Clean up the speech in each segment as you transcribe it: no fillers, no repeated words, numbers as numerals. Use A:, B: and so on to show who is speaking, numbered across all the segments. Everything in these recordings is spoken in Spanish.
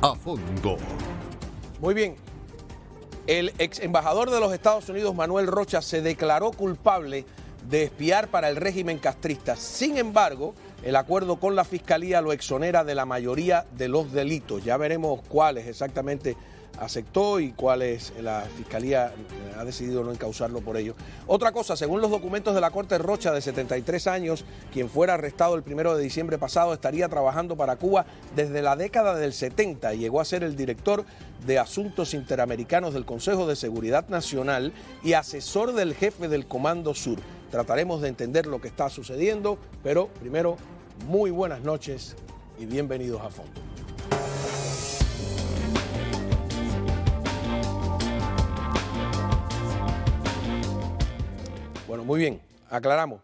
A: A fondo.
B: Muy bien. El ex embajador de los Estados Unidos, Manuel Rocha, se declaró culpable de espiar para el régimen castrista. Sin embargo, el acuerdo con la Fiscalía lo exonera de la mayoría de los delitos. Ya veremos cuáles exactamente aceptó y cuáles la Fiscalía ha decidido no encausarlo por ello. Otra cosa, según los documentos de la Corte, Rocha, de 73 años, quien fuera arrestado el 1 de diciembre pasado, estaría trabajando para Cuba desde la década del 70 y llegó a ser el director de Asuntos Interamericanos del Consejo de Seguridad Nacional y asesor del jefe del Comando Sur. Trataremos de entender lo que está sucediendo, pero primero, muy buenas noches y bienvenidos a Fondo. Bueno, muy bien, aclaramos.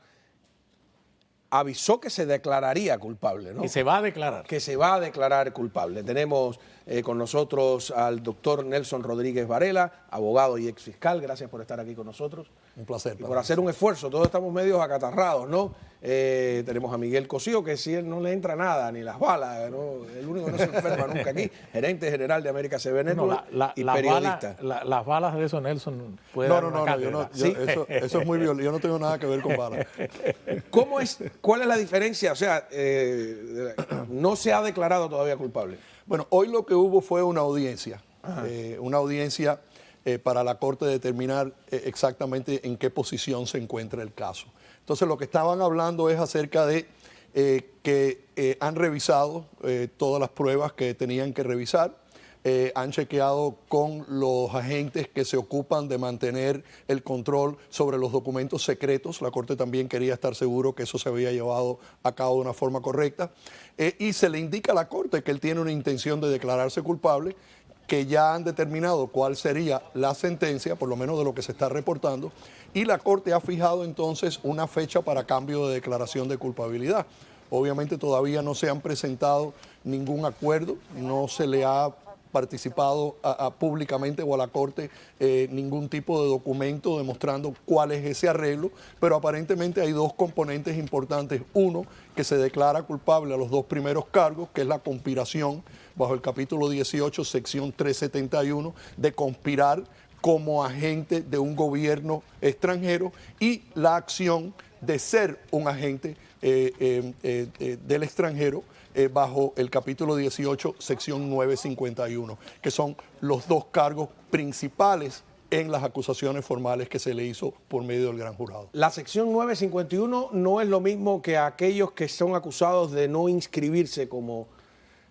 B: Avisó que se declararía culpable, ¿no?
C: Que se va a declarar.
B: Que se va a declarar culpable. Tenemos con nosotros al doctor Nelson Rodríguez Varela, abogado y exfiscal. Gracias por estar aquí con nosotros.
D: Un placer.
B: Y por hacer un esfuerzo. Todos estamos medios acatarrados, ¿no? Tenemos a Miguel Cosío, que si él no le entra nada, ni las balas, ¿no? El único que no se enferma nunca aquí, gerente general de América CB Network y periodista.
C: Las balas de eso, Nelson, puede
D: No,
B: ¿Sí?
D: eso es muy violento. Yo no tengo nada que ver con balas.
B: ¿Cuál es la diferencia? O sea, no se ha declarado todavía culpable.
D: Bueno, hoy lo que hubo fue una audiencia. Para la Corte determinar exactamente en qué posición se encuentra el caso. Entonces, lo que estaban hablando es acerca de que han revisado todas las pruebas que tenían que revisar, han chequeado con los agentes que se ocupan de mantener el control sobre los documentos secretos. La Corte también quería estar seguro que eso se había llevado a cabo de una forma correcta. Y se le indica a la Corte que él tiene una intención de declararse culpable, que ya han determinado cuál sería la sentencia, por lo menos de lo que se está reportando, y la Corte ha fijado entonces una fecha para cambio de declaración de culpabilidad. Obviamente todavía no se han presentado ningún acuerdo, no se le ha participado públicamente o a la Corte ningún tipo de documento demostrando cuál es ese arreglo, pero aparentemente hay dos componentes importantes. Uno, que se declara culpable a los dos primeros cargos, que es la conspiración bajo el capítulo 18, sección 371, de conspirar como agente de un gobierno extranjero, y la acción de ser un agente del extranjero bajo el capítulo 18, sección 951, que son los dos cargos principales en las acusaciones formales que se le hizo por medio del gran jurado.
B: La sección 951 no es lo mismo que aquellos que son acusados de no inscribirse como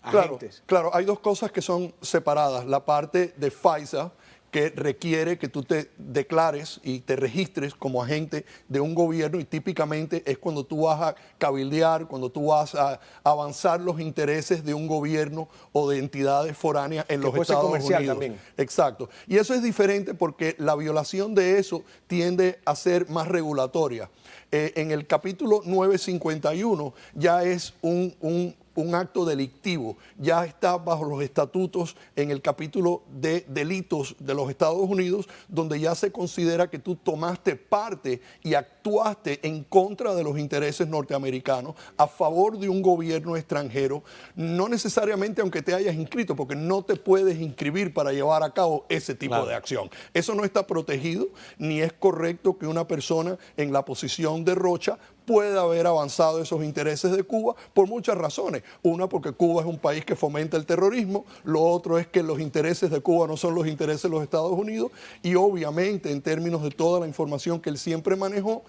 B: agentes.
D: Claro, hay dos cosas que son separadas. La parte de FISA, que requiere que tú te declares y te registres como agente de un gobierno, y típicamente es cuando tú vas a cabildear, cuando tú vas a avanzar los intereses de un gobierno o de entidades foráneas en los Estados Unidos.
B: También.
D: Exacto. Y eso es diferente porque la violación de eso tiende a ser más regulatoria. En el capítulo 951 ya es un acto delictivo, ya está bajo los estatutos en el capítulo de delitos de los Estados Unidos, donde ya se considera que tú tomaste parte y actuaste en contra de los intereses norteamericanos a favor de un gobierno extranjero, no necesariamente aunque te hayas inscrito, porque no te puedes inscribir para llevar a cabo ese tipo de acción. Eso no está protegido, ni es correcto que una persona en la posición de Rocha puede haber avanzado esos intereses de Cuba por muchas razones. Una, porque Cuba es un país que fomenta el terrorismo. Lo otro es que los intereses de Cuba no son los intereses de los Estados Unidos. Y obviamente, en términos de toda la información que él siempre manejó,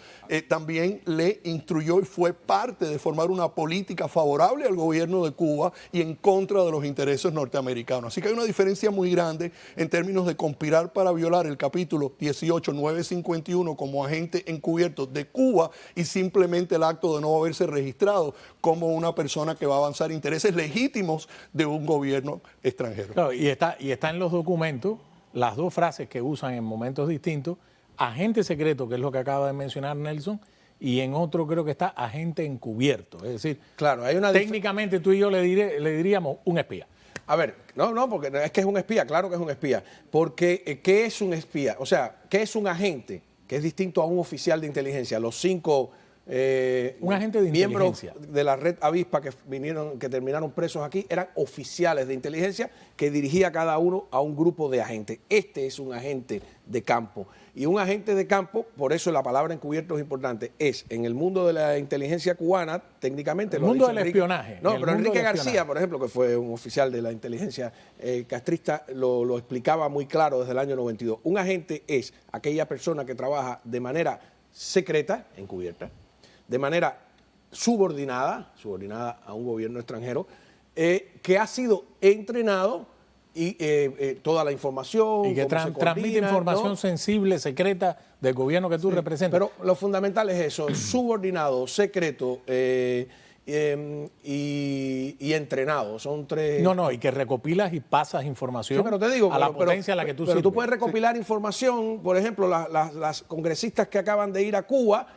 D: también le instruyó y fue parte de formar una política favorable al gobierno de Cuba y en contra de los intereses norteamericanos. Así que hay una diferencia muy grande en términos de conspirar para violar el capítulo 18.951 como agente encubierto de Cuba y simplemente el acto de no haberse registrado como una persona que va a avanzar intereses legítimos de un gobierno extranjero.
C: Claro, y está en los documentos las dos frases que usan en momentos distintos: agente secreto, que es lo que acaba de mencionar Nelson, y en otro creo que está agente encubierto. Es decir,
B: claro, hay una
C: técnicamente tú y yo le diríamos un espía.
B: A ver, no, porque es que es un espía, claro que es un espía. Porque, ¿qué es un espía? O sea, ¿qué es un agente? Que es distinto a un oficial de inteligencia. Los 5
C: un agente de
B: miembros
C: inteligencia
B: de la red Avispa que terminaron presos aquí, eran oficiales de inteligencia que dirigía cada uno a un grupo de agentes. Este es un agente de campo. Y un agente de campo, por eso la palabra encubierto es importante, es en el mundo de la inteligencia cubana, técnicamente.
C: El mundo del espionaje.
B: No, pero Enrique García, por ejemplo, que fue un oficial de la inteligencia castrista, lo explicaba muy claro desde el año 92. Un agente es aquella persona que trabaja de manera secreta, encubierta, de manera subordinada a un gobierno extranjero, que ha sido entrenado y toda la información.
C: Y que transmite información, ¿no?, sensible, secreta del gobierno que tú representas.
B: Pero lo fundamental es eso, subordinado, secreto y entrenado. Son tres.
C: No, y que recopilas y pasas información,
B: sí, pero te digo,
C: a la potencia a la que tú sirves.
B: Pero tú puedes recopilar información, por ejemplo, las congresistas que acaban de ir a Cuba,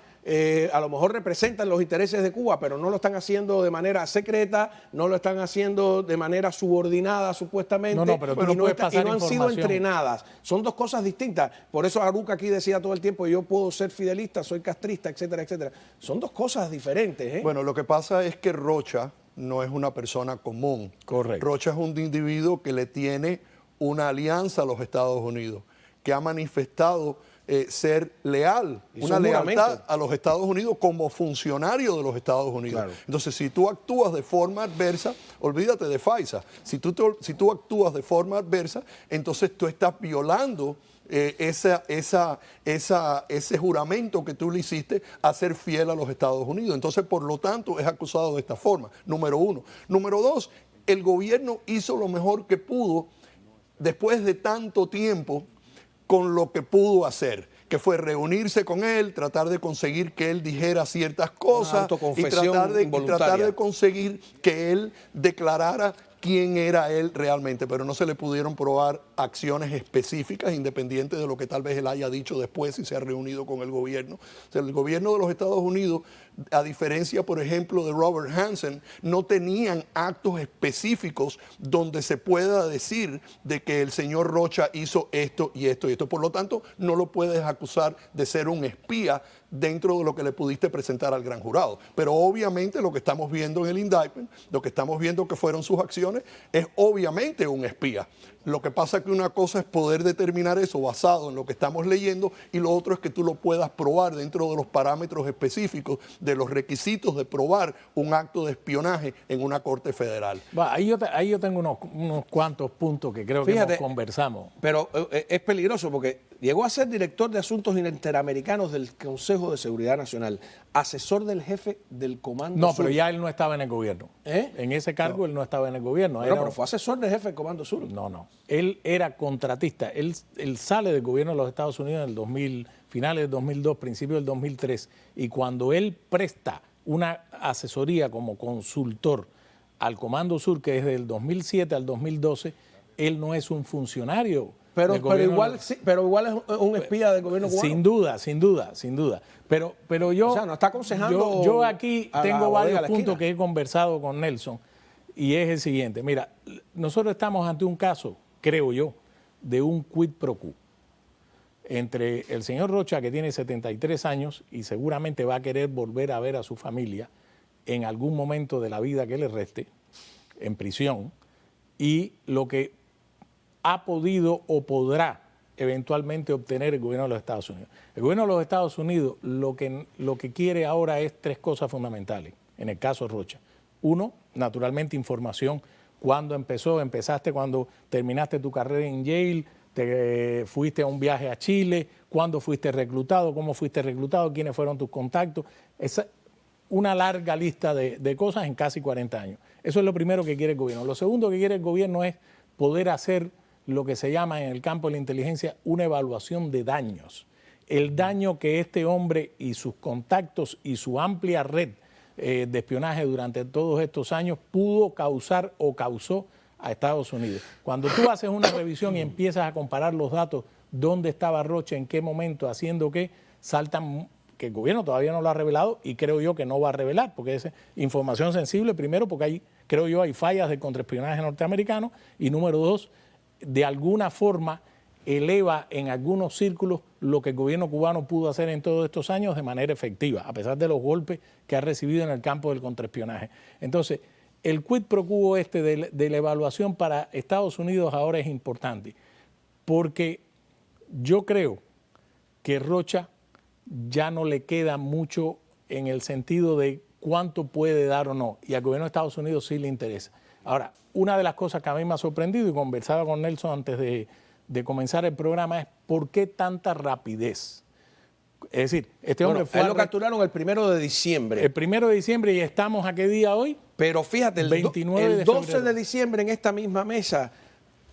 B: a lo mejor representan los intereses de Cuba, pero no lo están haciendo de manera secreta, no lo están haciendo de manera subordinada, supuestamente,
C: pero tú no han
B: sido entrenadas. Son dos cosas distintas. Por eso Aruca aquí decía todo el tiempo, yo puedo ser fidelista, soy castrista, etcétera, etcétera. Son dos cosas diferentes, ¿eh?
D: Bueno, lo que pasa es que Rocha no es una persona común.
C: Correcto.
D: Rocha es un individuo que le tiene una alianza a los Estados Unidos, que ha manifestado ser leal, una lealtad a los Estados Unidos como funcionario de los Estados Unidos.
B: Claro.
D: Entonces, si tú actúas de forma adversa, olvídate de FISA. Si tú actúas de forma adversa, entonces tú estás violando ese juramento que tú le hiciste a ser fiel a los Estados Unidos. Entonces, por lo tanto, es acusado de esta forma, número uno. Número dos, el gobierno hizo lo mejor que pudo después de tanto tiempo con lo que pudo hacer, que fue reunirse con él, tratar de conseguir que él dijera ciertas cosas y tratar de conseguir que él declarara quién era él realmente, pero no se le pudieron probar acciones específicas, independientes de lo que tal vez él haya dicho después si se ha reunido con el gobierno. O sea, el gobierno de los Estados Unidos, a diferencia, por ejemplo, de Robert Hansen, no tenían actos específicos donde se pueda decir de que el señor Rocha hizo esto y esto y esto. Por lo tanto, no lo puedes acusar de ser un espía dentro de lo que le pudiste presentar al gran jurado. Pero obviamente lo que estamos viendo en el indictment, lo que estamos viendo que fueron sus acciones, es obviamente un espía. Lo que pasa es que una cosa es poder determinar eso basado en lo que estamos leyendo y lo otro es que tú lo puedas probar dentro de los parámetros específicos de los requisitos de probar un acto de espionaje en una corte federal.
C: Ahí yo tengo unos cuantos puntos que creo que conversamos.
B: Pero es peligroso porque llegó a ser director de Asuntos Interamericanos del Consejo de Seguridad Nacional, asesor del jefe del Comando Sur.
C: No, pero ya él no estaba en el gobierno. En ese cargo él no estaba en el gobierno.
B: Pero fue asesor del jefe del Comando Sur.
C: No. Él era contratista. Él sale del gobierno de los Estados Unidos en el 2000, finales del 2002, principios del 2003. Y cuando él presta una asesoría como consultor al Comando Sur, que es del 2007 al 2012, él no es un funcionario.
B: Pero igual es un espía del gobierno cubano.
C: Sin duda. Pero yo,
B: o sea, no está aconsejando.
C: Yo aquí tengo varios puntos que he conversado con Nelson y es el siguiente. Mira, nosotros estamos ante un caso, creo yo, de un quid pro quo entre el señor Rocha, que tiene 73 años y seguramente va a querer volver a ver a su familia en algún momento de la vida que le reste, en prisión, y lo que ha podido o podrá eventualmente obtener el gobierno de los Estados Unidos. El gobierno de los Estados Unidos lo que quiere ahora es tres cosas fundamentales, en el caso Rocha. Uno, naturalmente información. ¿Cuándo empezaste cuando terminaste tu carrera en Yale? ¿Te fuiste a un viaje a Chile? ¿Cuándo fuiste reclutado? ¿Cómo fuiste reclutado? ¿Quiénes fueron tus contactos? Es una larga lista de cosas en casi 40 años. Eso es lo primero que quiere el gobierno. Lo segundo que quiere el gobierno es poder hacer lo que se llama en el campo de la inteligencia una evaluación de daños. El daño que este hombre y sus contactos y su amplia red de espionaje durante todos estos años pudo causar o causó a Estados Unidos. Cuando tú haces una revisión y empiezas a comparar los datos, dónde estaba Rocha, en qué momento, haciendo qué, saltan, que el gobierno todavía no lo ha revelado y creo yo que no va a revelar, porque es información sensible, primero porque creo yo hay fallas del contraespionaje norteamericano y número dos, de alguna forma eleva en algunos círculos lo que el gobierno cubano pudo hacer en todos estos años de manera efectiva, a pesar de los golpes que ha recibido en el campo del contraespionaje. Entonces, el quid pro quo de la evaluación para Estados Unidos ahora es importante, porque yo creo que Rocha ya no le queda mucho en el sentido de cuánto puede dar o no, y al gobierno de Estados Unidos sí le interesa. Ahora, una de las cosas que a mí me ha sorprendido, y conversaba con Nelson antes de comenzar el programa, es por qué tanta rapidez. Es decir, este hombre fue...
B: lo capturaron el 1 de diciembre.
C: El 1 de diciembre, y estamos ¿a qué día hoy?
B: Pero fíjate, el 12 de diciembre en esta misma mesa,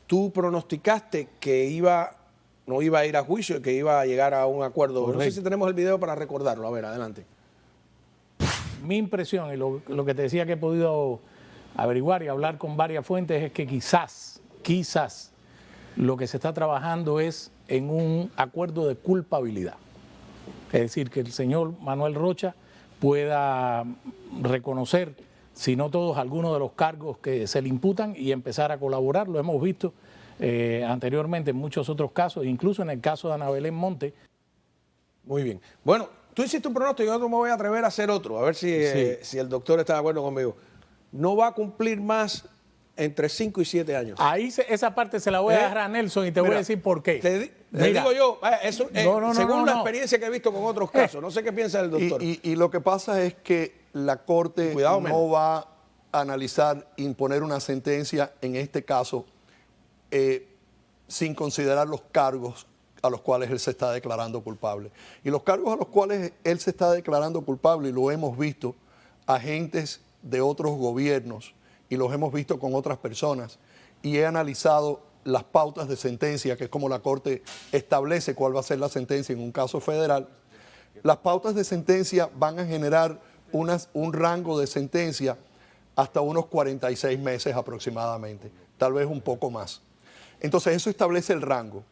B: tú pronosticaste que no iba a ir a juicio y que iba a llegar a un acuerdo. Correcto. No sé si tenemos el video para recordarlo. A ver, adelante.
C: Mi impresión, y lo que te decía que he podido averiguar y hablar con varias fuentes, es que quizás lo que se está trabajando es en un acuerdo de culpabilidad. Es decir, que el señor Manuel Rocha pueda reconocer, si no todos, algunos de los cargos que se le imputan y empezar a colaborar. Lo hemos visto anteriormente en muchos otros casos, incluso en el caso de Ana Belén Monte.
B: Muy bien. Bueno, tú hiciste un pronóstico, yo no me voy a atrever a hacer otro, a ver si el doctor está de acuerdo conmigo. No va a cumplir más entre 5 y 7 años.
C: Ahí esa parte se la voy a dejar a Nelson y te voy a decir por qué.
B: Te digo yo, según la experiencia que he visto con otros casos, no sé qué piensa el doctor.
D: Y lo que pasa es que la Corte no va a analizar, imponer una sentencia en este caso sin considerar los cargos a los cuales él se está declarando culpable. Y los cargos a los cuales él se está declarando culpable, y lo hemos visto, agentes de otros gobiernos, y los hemos visto con otras personas, y he analizado las pautas de sentencia, que es como la Corte establece cuál va a ser la sentencia en un caso federal. Las pautas de sentencia van a generar un rango de sentencia hasta unos 46 meses aproximadamente, tal vez un poco más. Entonces eso establece el rango.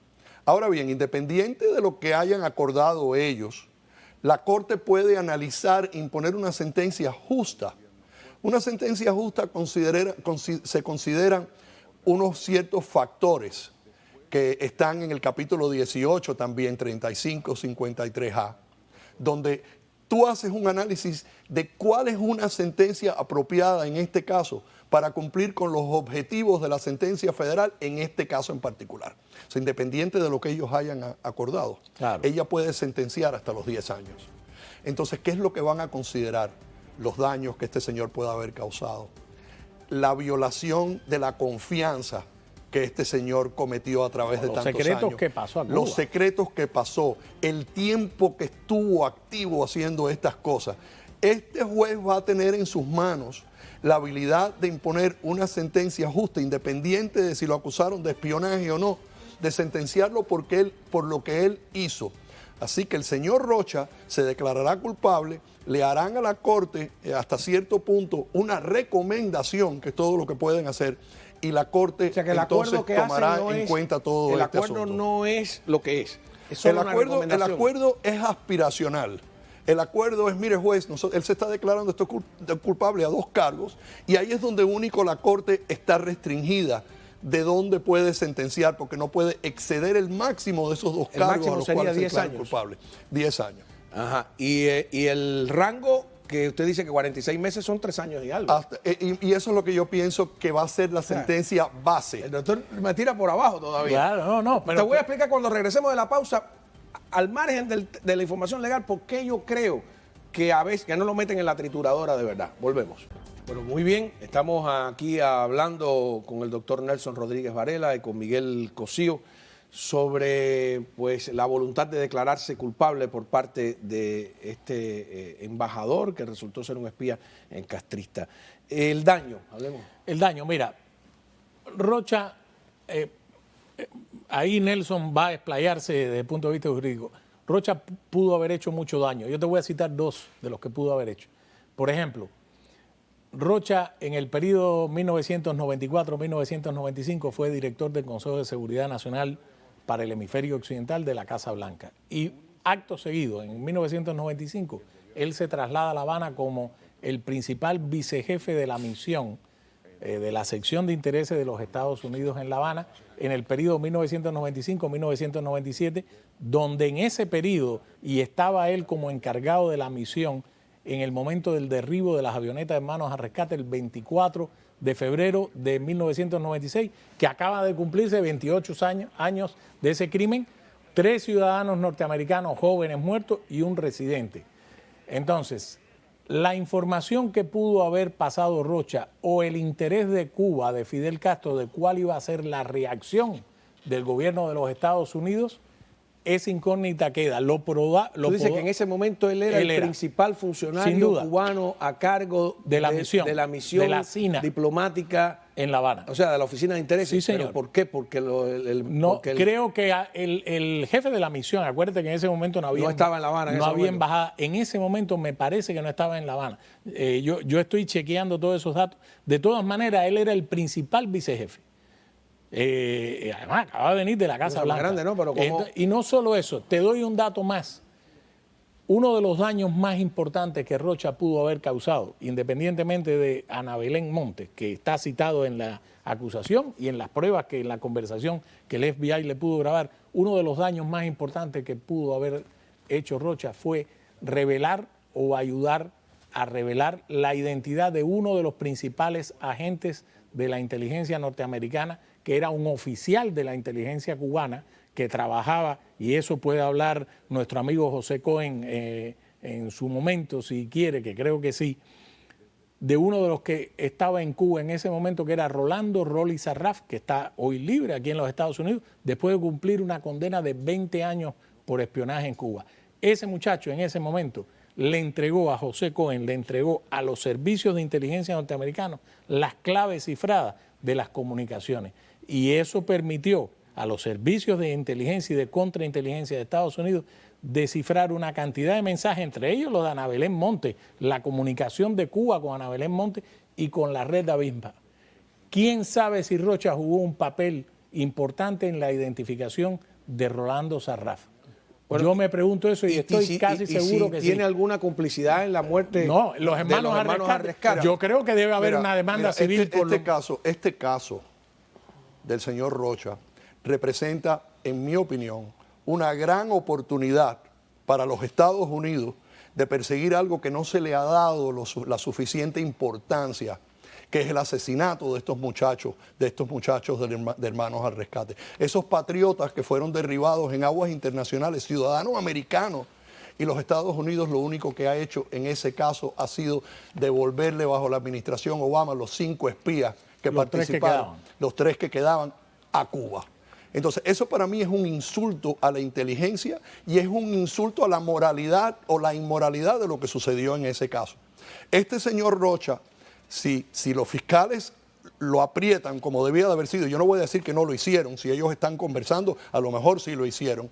D: Ahora bien, independiente de lo que hayan acordado ellos, la Corte puede analizar e imponer una sentencia justa. Una sentencia justa se consideran unos ciertos factores que están en el capítulo 18 también, 35, 53A, donde tú haces un análisis de cuál es una sentencia apropiada en este caso para cumplir con los objetivos de la sentencia federal en este caso en particular. O sea, independiente de lo que ellos hayan acordado, claro, ella puede sentenciar hasta los 10 años. Entonces, ¿qué es lo que van a considerar? Los daños que este señor pueda haber causado, la violación de la confianza que este señor cometió a través de tantos años. Los secretos que pasó a Cuba. Los secretos que pasó, el tiempo que estuvo activo haciendo estas cosas. Este juez va a tener en sus manos la habilidad de imponer una sentencia justa, independiente de si lo acusaron de espionaje o no, de sentenciarlo por lo que él hizo. Así que el señor Rocha se declarará culpable, le harán a la Corte hasta cierto punto una recomendación, que es todo lo que pueden hacer, y la Corte entonces tomará en cuenta todo este asunto. El acuerdo
B: no es lo que es.
D: El acuerdo es aspiracional. El acuerdo es, mire juez, él se está declarando culpable a 2 cargos, y ahí es donde único la Corte está restringida de dónde puede sentenciar, porque no puede exceder el máximo de esos 2 cargos a los cuales se declara culpable. 10 años.
B: Ajá. Y el rango que usted dice que 46 meses son 3 años y algo.
D: Y eso es lo que yo pienso que va a ser la sentencia base.
B: El doctor me tira por abajo todavía.
C: Claro, no.
B: Pero te voy a explicar cuando regresemos de la pausa, al margen de la información legal, por qué yo creo que a veces que no lo meten en la trituradora de verdad. Volvemos. Bueno, muy bien, estamos aquí hablando con el doctor Nelson Rodríguez Varela y con Miguel Cosío sobre la voluntad de declararse culpable por parte de este embajador que resultó ser un espía encastrista. El daño, hablemos.
C: El daño, mira, Rocha, ahí Nelson va a explayarse desde el punto de vista jurídico. Rocha pudo haber hecho mucho daño. Yo te voy a citar 2 de los que pudo haber hecho. Por ejemplo, Rocha en el periodo 1994-1995 fue director del Consejo de Seguridad Nacional para el Hemisferio Occidental de la Casa Blanca. Y acto seguido, en 1995, él se traslada a La Habana como el principal vicejefe de la misión de la sección de intereses de los Estados Unidos en La Habana en el periodo 1995-1997, donde en ese periodo, y estaba él como encargado de la misión en el momento del derribo de las avionetas Hermanos al Rescate el 24 de febrero de 1996, que acaba de cumplirse 28 años de ese crimen, 3 ciudadanos norteamericanos jóvenes muertos y un residente. Entonces, la información que pudo haber pasado Rocha o el interés de Cuba, de Fidel Castro, de cuál iba a ser la reacción del gobierno de los Estados Unidos, esa incógnita queda.
B: Tú dices que en ese momento él era el principal funcionario cubano a cargo
C: de la misión
B: de la CINA diplomática
C: en La Habana.
B: O sea, de la Oficina de Intereses.
C: Sí, señor.
B: ¿Pero por qué? Porque
C: creo que el jefe de la misión, acuérdate que en ese momento no
B: estaba en La Habana.
C: No había embajada. En ese momento me parece que no estaba en La Habana. Yo estoy chequeando todos esos datos. De todas maneras, él era el principal vicejefe. Además, acaba de venir de la Casa Blanca.
B: Grande, ¿no? Pero
C: y no solo eso, te doy un dato más. Uno de los daños más importantes que Rocha pudo haber causado, independientemente de Ana Belén Montes, que está citado en la acusación y en las pruebas, que en la conversación que el FBI le pudo grabar, uno de los daños más importantes que pudo haber hecho Rocha fue revelar o ayudar a revelar la identidad de uno de los principales agentes de la inteligencia norteamericana, que era un oficial de la inteligencia cubana que trabajaba, y eso puede hablar nuestro amigo José Cohen en su momento, si quiere, que creo que sí, de uno de los que estaba en Cuba en ese momento, que era Rolando Rolly Sarraf, que está hoy libre aquí en los Estados Unidos, después de cumplir una condena de 20 años por espionaje en Cuba. Ese muchacho en ese momento le entregó a José Cohen, le entregó a los servicios de inteligencia norteamericanos las claves cifradas de las comunicaciones. Y eso permitió a los servicios de inteligencia y de contrainteligencia de Estados Unidos descifrar una cantidad de mensajes, entre ellos los de Ana Belén Montes, la comunicación de Cuba con Ana Belén Montes y con la red de Avispa. ¿Quién sabe si Rocha jugó un papel importante en la identificación de Rolando Sarraf? Bueno, yo me pregunto eso y estoy casi seguro que sí.
B: ¿Tiene alguna complicidad en la muerte?
C: No, los hermanos al rescate. Yo creo que debe haber una demanda civil por
D: este caso del señor Rocha representa, en mi opinión, una gran oportunidad para los Estados Unidos de perseguir algo que no se le ha dado la suficiente importancia, que es el asesinato de estos muchachos de Hermanos al Rescate. Esos patriotas que fueron derribados en aguas internacionales, ciudadanos americanos, y los Estados Unidos lo único que ha hecho en ese caso ha sido devolverle bajo la administración Obama los 5 espías que participaron, los 3 que quedaban, a Cuba. Entonces, eso para mí es un insulto a la inteligencia y es un insulto a la moralidad o la inmoralidad de lo que sucedió en ese caso. Este señor Rocha, si los fiscales lo aprietan como debía de haber sido, yo no voy a decir que no lo hicieron, si ellos están conversando, a lo mejor sí lo hicieron,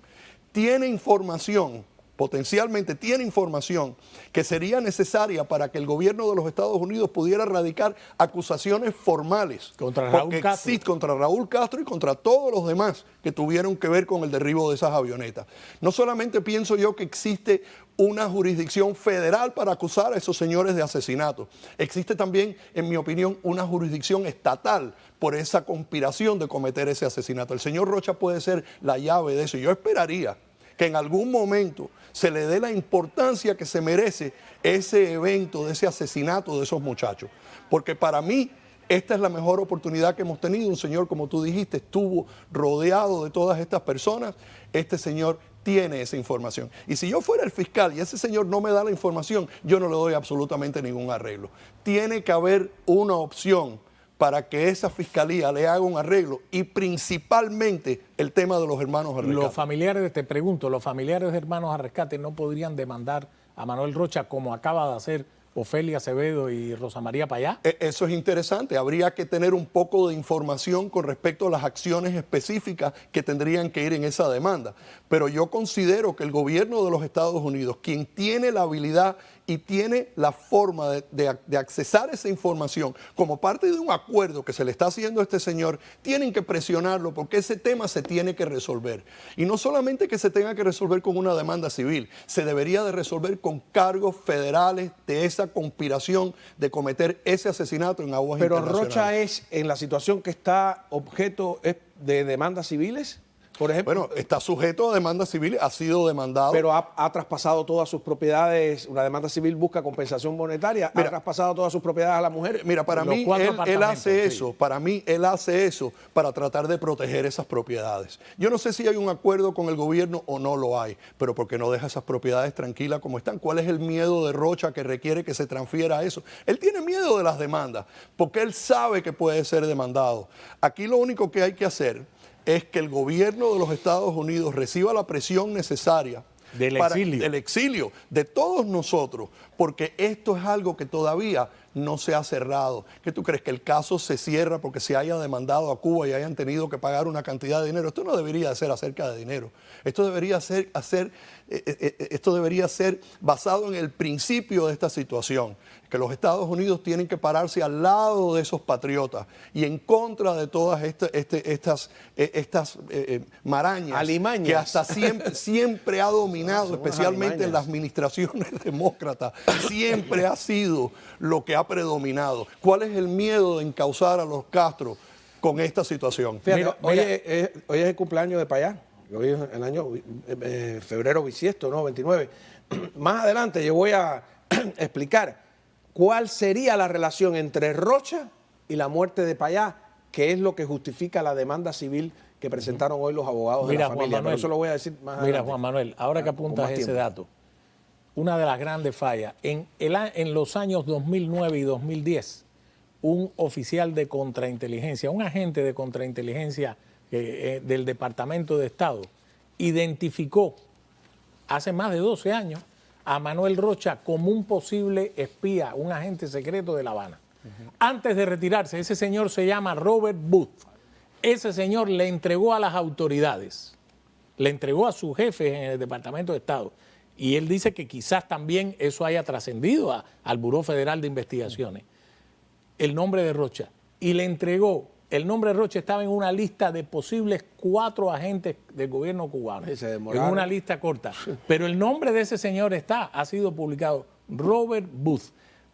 D: tiene información, potencialmente tiene información que sería necesaria para que el gobierno de los Estados Unidos pudiera radicar acusaciones formales
C: contra Raúl Castro.
D: Contra Raúl Castro y contra todos los demás que tuvieron que ver con el derribo de esas avionetas. No solamente pienso yo que existe una jurisdicción federal para acusar a esos señores de asesinato, existe también, en mi opinión, una jurisdicción estatal por esa conspiración de cometer ese asesinato. El señor Rocha puede ser la llave de eso. Yo esperaría que en algún momento se le dé la importancia que se merece ese evento, de ese asesinato de esos muchachos. Porque para mí, esta es la mejor oportunidad que hemos tenido. Un señor, como tú dijiste, estuvo rodeado de todas estas personas. Este señor tiene esa información. Y si yo fuera el fiscal y ese señor no me da la información, yo no le doy absolutamente ningún arreglo. Tiene que haber una opción para que esa fiscalía le haga un arreglo y principalmente el tema de los hermanos al rescate.
C: Los familiares, te pregunto, los familiares de Hermanos al Rescate no podrían demandar a Manuel Rocha como acaba de hacer Ofelia Acevedo y Rosa María Payá.
D: Eso es interesante. Habría que tener un poco de información con respecto a las acciones específicas que tendrían que ir en esa demanda. Pero yo considero que el gobierno de los Estados Unidos, quien tiene la habilidad y tiene la forma de accesar esa información como parte de un acuerdo que se le está haciendo a este señor, tienen que presionarlo porque ese tema se tiene que resolver. Y no solamente que se tenga que resolver con una demanda civil, se debería de resolver con cargos federales de esa conspiración de cometer ese asesinato en aguas internacionales.
B: Pero Rocha es, en la situación que está, objeto de demandas civiles. Por ejemplo,
D: bueno, está sujeto a demandas civiles, ha sido demandado.
B: Pero ha traspasado todas sus propiedades. Una demanda civil busca compensación monetaria. Ha traspasado todas sus propiedades a la mujer.
D: Mira, para mí él hace eso. Para mí él hace eso para tratar de proteger esas propiedades. Yo no sé si hay un acuerdo con el gobierno o no lo hay, pero ¿por qué no deja esas propiedades tranquilas como están? ¿Cuál es el miedo de Rocha que requiere que se transfiera eso? Él tiene miedo de las demandas porque él sabe que puede ser demandado. Aquí lo único que hay que hacer es que el gobierno de los Estados Unidos reciba la presión necesaria del exilio de todos nosotros, porque esto es algo que todavía no se ha cerrado. ¿Qué tú crees? ¿Que el caso se cierra porque se haya demandado a Cuba y hayan tenido que pagar una cantidad de dinero? Esto no debería ser acerca de dinero. Esto debería ser basado en el principio de esta situación, que los Estados Unidos tienen que pararse al lado de esos patriotas y en contra de todas estas marañas, alimañas, que hasta siempre ha dominado, especialmente en las administraciones demócratas, siempre ha sido lo que ha predominado. ¿Cuál es el miedo de encauzar a los Castro con esta situación?
B: Fíjate, hoy es el cumpleaños de Payá. Hoy es el año febrero bisiesto, ¿no? 29. Más adelante yo voy a explicar cuál sería la relación entre Rocha y la muerte de Payá, que es lo que justifica la demanda civil que presentaron hoy los abogados de la familia. Pero eso lo voy a decir más adelante.
C: Mira, Juan Manuel, ahora que apuntas ese dato, una de las grandes fallas, en los años 2009 y 2010, un oficial de contrainteligencia, un agente de contrainteligencia del Departamento de Estado, identificó hace más de 12 años a Manuel Rocha como un posible espía, un agente secreto de La Habana. Antes de retirarse, ese señor se llama Robert Booth. Ese señor le entregó a las autoridades, le entregó a sus jefes en el Departamento de Estado, y él dice que quizás también eso haya trascendido al Buró Federal de Investigaciones, el nombre de Rocha, y le entregó. El nombre de Rocha estaba en una lista de posibles 4 agentes del gobierno cubano, en una lista corta. Pero el nombre de ese señor ha sido publicado, Robert Booth.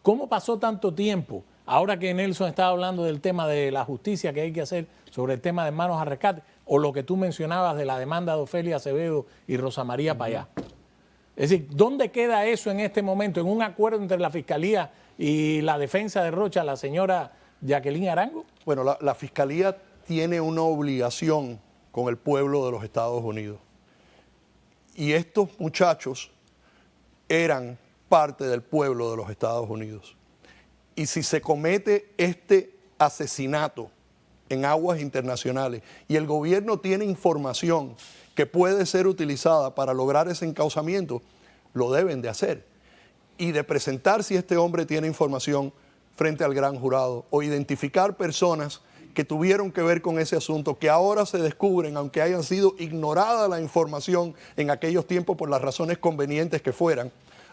C: ¿Cómo pasó tanto tiempo? Ahora que Nelson estaba hablando del tema de la justicia que hay que hacer sobre el tema de manos a rescate, o lo que tú mencionabas de la demanda de Ofelia Acevedo y Rosa María Payá. Es decir, ¿dónde queda eso en este momento? ¿En un acuerdo entre la Fiscalía y la defensa de Rocha, la señora Jacqueline Arango?
D: Bueno, la Fiscalía tiene una obligación con el pueblo de los Estados Unidos. Y estos muchachos eran parte del pueblo de los Estados Unidos. Y si se comete este asesinato en aguas internacionales y el gobierno tiene información que puede ser utilizada para lograr ese encauzamiento, lo deben de hacer. Y de presentar si este hombre tiene información frente al gran jurado o identificar personas que tuvieron que ver con ese asunto, que ahora se descubren, aunque hayan sido ignorada la información en aquellos tiempos por las razones convenientes que fueran,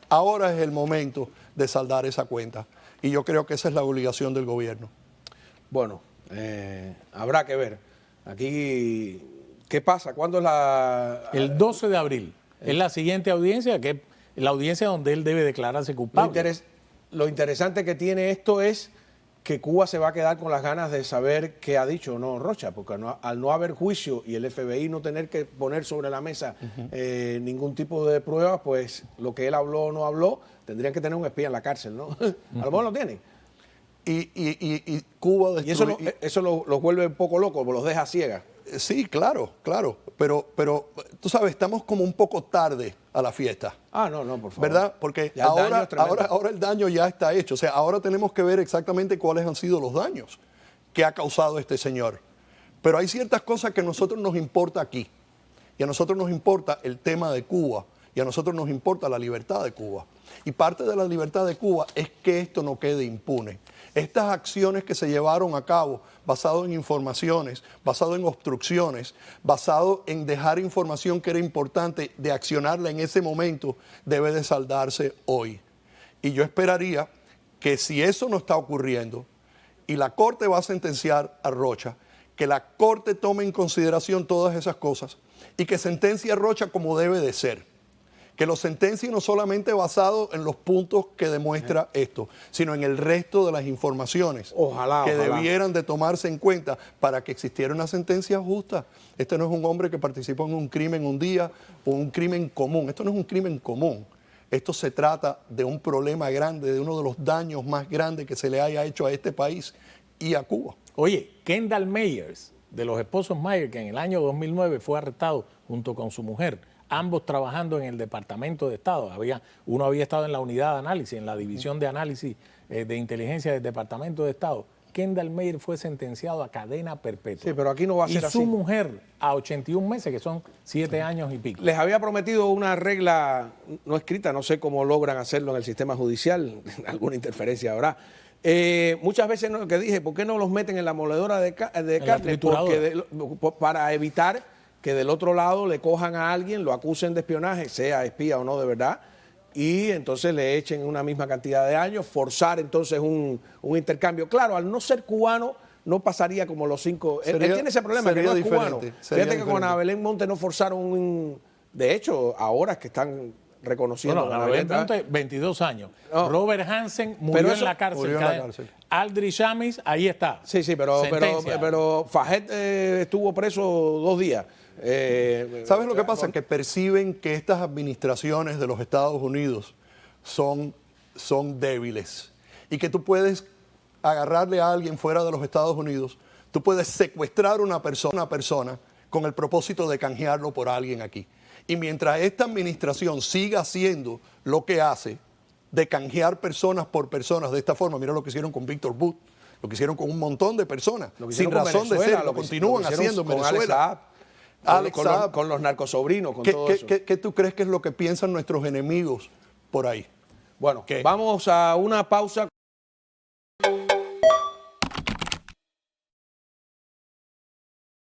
D: ahora es el momento de saldar esa cuenta. Y yo creo que esa es la obligación del gobierno.
B: Bueno, habrá que ver. Aquí, ¿qué pasa? ¿Cuándo es la...?
C: El 12 de abril. Es la siguiente audiencia, que es la audiencia donde él debe declararse culpable.
B: Lo interesante que tiene esto es que Cuba se va a quedar con las ganas de saber qué ha dicho o no Rocha, porque al no haber juicio y el FBI no tener que poner sobre la mesa ningún tipo de pruebas, pues lo que él habló o no habló, tendrían que tener un espía en la cárcel, ¿no? A lo mejor lo tienen.
D: Y Cuba...
B: Y eso los vuelve un poco locos, los deja ciegas.
D: Sí, claro. Pero tú sabes, estamos como un poco tarde a la fiesta.
B: Ah, no, por favor.
D: ¿Verdad? Porque ahora el daño ya está hecho. O sea, ahora tenemos que ver exactamente cuáles han sido los daños que ha causado este señor. Pero hay ciertas cosas que a nosotros nos importa aquí. Y a nosotros nos importa el tema de Cuba. Y a nosotros nos importa la libertad de Cuba. Y parte de la libertad de Cuba es que esto no quede impune. Estas acciones que se llevaron a cabo, basado en informaciones, basado en obstrucciones, basado en dejar información que era importante de accionarla en ese momento, debe de saldarse hoy. Y yo esperaría que si eso no está ocurriendo y la Corte va a sentenciar a Rocha, que la Corte tome en consideración todas esas cosas y que sentencie a Rocha como debe de ser. Que lo sentencie no solamente basado en los puntos que demuestra esto, sino en el resto de las informaciones que debieran de tomarse en cuenta para que existiera una sentencia justa. Este no es un hombre que participó en un crimen un día o un crimen común. Esto no es un crimen común. Esto se trata de un problema grande, de uno de los daños más grandes que se le haya hecho a este país y a Cuba.
C: Oye, Kendall Myers, de los esposos Myers, que en el año 2009 fue arrestado junto con su mujer, ambos trabajando en el Departamento de Estado. Uno había estado en la unidad de análisis, en la división de análisis de inteligencia del Departamento de Estado. Kendall Myers fue sentenciado a cadena perpetua.
B: Sí, pero aquí no va a ser así.
C: Y su mujer a 81 meses, que son 7 años y pico.
B: Les había prometido una regla no escrita, no sé cómo logran hacerlo en el sistema judicial, alguna interferencia habrá. Muchas veces lo que dije, ¿por qué no los meten en la moledora de carne? Para evitar que del otro lado le cojan a alguien, lo acusen de espionaje, sea espía o no de verdad, y entonces le echen una misma cantidad de años, forzar entonces un intercambio. Claro, al no ser cubano, no pasaría como los 5. Él tiene ese problema, que no es cubano. Fíjate que con Ana Belén Monte no forzaron de hecho, ahora es que están reconociendo.
C: Ana Belén Monte, 22 años. No. Robert Hansen murió en la cárcel. Aldrich Amis, ahí está.
B: Sí, pero Fajet estuvo preso 2 días.
D: ¿Sabes lo que pasa? Que perciben que estas administraciones de los Estados Unidos son débiles y que tú puedes agarrarle a alguien fuera de los Estados Unidos, tú puedes secuestrar a una persona con el propósito de canjearlo por alguien aquí. Y mientras esta administración siga haciendo lo que hace, de canjear personas por personas de esta forma, mira lo que hicieron con Víctor Butt, lo que hicieron con un montón de personas, sin razón de ser, lo continúan haciendo en Venezuela.
B: Con los narcosobrinos, con todo eso.
D: ¿Qué tú crees que es lo que piensan nuestros enemigos por ahí?
B: Bueno, vamos a una pausa.